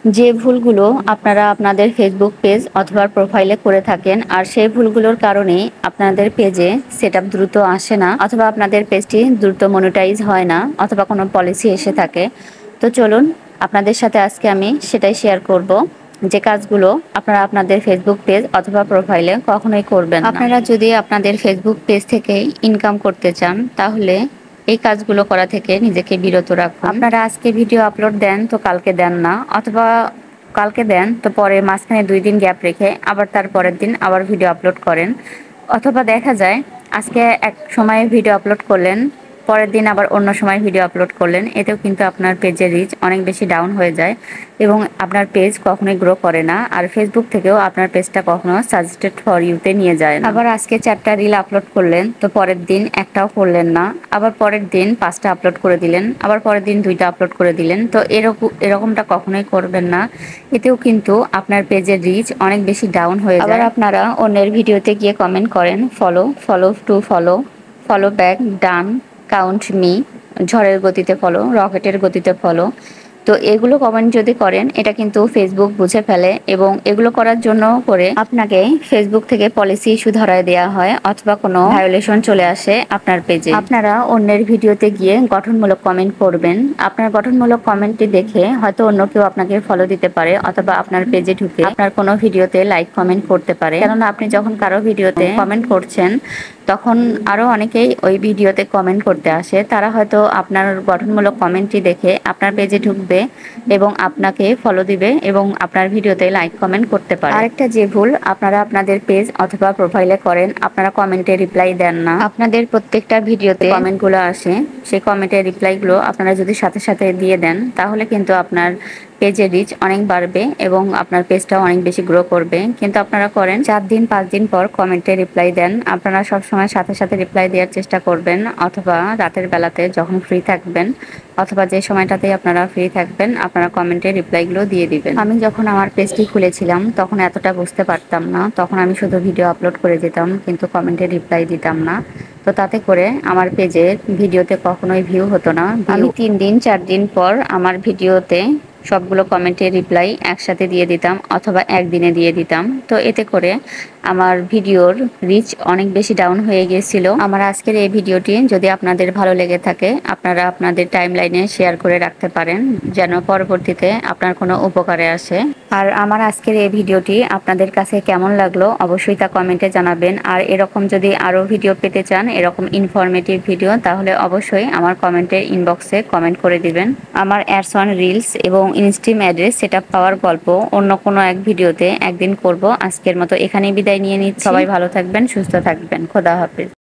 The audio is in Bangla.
যে ভুলগুলো আপনারা আপনাদের ফেসবুক পেজ অথবা প্রোফাইলে করে থাকেন আর সেই ভুলগুলোর কারণে আপনাদের পেজে সেটআপ দ্রুত আসে না অথবা আপনাদের পেজটি দ্রুত মনিটাইজ হয় না অথবা কোনো পলিসি এসে থাকে। তো চলুন আপনাদের সাথে আজকে আমি সেটাই শেয়ার করব, যে কাজগুলো আপনারা আপনাদের ফেসবুক পেজ অথবা প্রোফাইলে কখনোই করবেন না। আপনারা যদি আপনাদের ফেসবুক পেজ থেকে ইনকাম করতে চান তাহলে এই কাজগুলো করা থেকে নিজেকে বিরত রাখুন। আপনারা আজকে ভিডিও আপলোড দেন তো কালকে দেন না, অথবা কালকে দেন তো পরে মাঝখানে 2 দিন গ্যাপ রেখে আবার তার পরের দিন আবার ভিডিও আপলোড করেন, অথবা দেখা যায় আজকে এক সময়ে ভিডিও আপলোড করলেন, পরের দিন আবার অন্য সময় ভিডিও আপলোড করলেন। এতেও কিন্তু আপনার পেজের রিচ অনেক বেশি ডাউন হয়ে যায় এবং আপনার পেজ কখনোই গ্রো করে না। আর ফেসবুক থেকেও আপনার পেজটা কখনো সাজেস্টেড ফর ইউতে নিয়ে যায় না। আবার আজকে 4টা রিল আপলোড করলেন তো পরের দিন একটাও করলেন না, আবার পরের দিন 5টা আপলোড করে দিলেন, আবার পরের দিন 2টা আপলোড করে দিলেন। তো এরকমটা কখনোই করবেন না, এতেও কিন্তু আপনার পেজের রিচ অনেক বেশি ডাউন হয়ে যায়। আবার আপনারা অন্যের ভিডিওতে গিয়ে কমেন্ট করেন ফলো ব্যাক, ডান, কাউন্ট মি, ঝড়ের গতিতে ফলো, রকেটের গতিতে ফলো। তো এগুলো কমেন্ট যদি করেন এটা কিন্তু ফেসবুক বুঝে ফেলে এবং এগুলো করার জন্য করে আপনাকে ফেসবুক থেকে পলিসি ইস্যু ধরায় দেওয়া হয় অথবা কোনো ভায়োলেশন চলে আসে আপনার পেজে। আপনারা অন্যের ভিডিওতে গিয়ে গঠনমূলক কমেন্ট করবেন। আপনার গঠনমূলক কমেন্টটি দেখে হয়তো অন্য কেউ আপনাকে ফলো দিতে পারে অথবা আপনার পেজে ঢুকে আপনার কোনো ভিডিওতে লাইক কমেন্ট করতে পারে। কেননা আপনি যখন কারো ভিডিওতে কমেন্ট করছেন তখন আরও অনেকেই ওই ভিডিওতে কমেন্ট করতে আসে, তারা হয়তো আপনার গঠনমূলক কমেন্টটি দেখে আপনার পেজে ঢুকবে এবং আপনাকে ফলো দিবে এবং আপনার ভিডিওতে লাইক কমেন্ট করতে পারে। আরেকটা যে ভুল আপনারা আপনাদের পেজ অথবা প্রোফাইলে করেন, আপনারা কমেন্টে রিপ্লাই দেন না। আপনাদের প্রত্যেকটা ভিডিওতে কমেন্টগুলো আসে, সেই কমেন্টের রিপ্লাইগুলো আপনারা যদি সাথে সাথে দিয়ে দেন তাহলে কিন্তু আপনার পেজের রিচ অনেক বাড়বে এবং আপনার পেজটাও অনেক বেশি গ্রো করবে। কিন্তু আপনারা করেন 4 দিন 5 দিন পর কমেন্টে রিপ্লাই দেন। আপনারা সবসময় সাথে সাথে রিপ্লাই দেওয়ার চেষ্টা করবেন অথবা রাতের বেলাতে যখন ফ্রি থাকবেন অথবা যে সময়টাতে আপনারা ফ্রি থাকবেন আপনারা কমেন্টে রিপ্লাইগুলো দিয়ে দিবেন। আমি যখন আমার পেজটি খুলেছিলাম তখন এতটা বুঝতে পারতাম না, তখন আমি শুধু ভিডিও আপলোড করে যেতাম কিন্তু কমেন্টে রিপ্লাই দিতাম না। তো তাতে করে আমার পেজের ভিডিওতে কখনোই ভিউ হতো না। আমি 3 দিন 4 দিন পর আমার ভিডিওতে সবগুলো কমেন্টে রিপ্লাই একসাথে দিয়ে দিতাম অথবা একদিনে দিয়ে দিতাম। তো এতে করে আমার ভিডিওর রিচ অনেক বেশি ডাউন হয়ে গিয়েছিল। আমার আজকের এই ভিডিওটি যদি আপনাদের ভালো লেগে থাকে আপনারা আপনাদের টাইমলাইনে শেয়ার করে রাখতে পারেন যেন পরবর্তীতে আপনার কোনো উপকারে আসে। আর আমার আজকের এই ভিডিওটি আপনাদের কাছে কেমন লাগলো অবশ্যই তা কমেন্টে জানাবেন। আর এরকম যদি আরও ভিডিও পেতে চান, এরকম ইনফরমেটিভ ভিডিও, তাহলে অবশ্যই আমার কমেন্টের ইনবক্সে কমেন্ট করে দিবেন। আমার অ্যাডস অন রিলস এবং ইনস্টিম অ্যাড্রেস সেটআপ পাওয়ার গল্প অন্য কোনো এক ভিডিওতে একদিন করব। আজকের মতো এখানেই বিদায় নিয়ে নিচ্ছি। সবাই ভালো থাকবেন, সুস্থ থাকবেন। খোদা হাফেজ।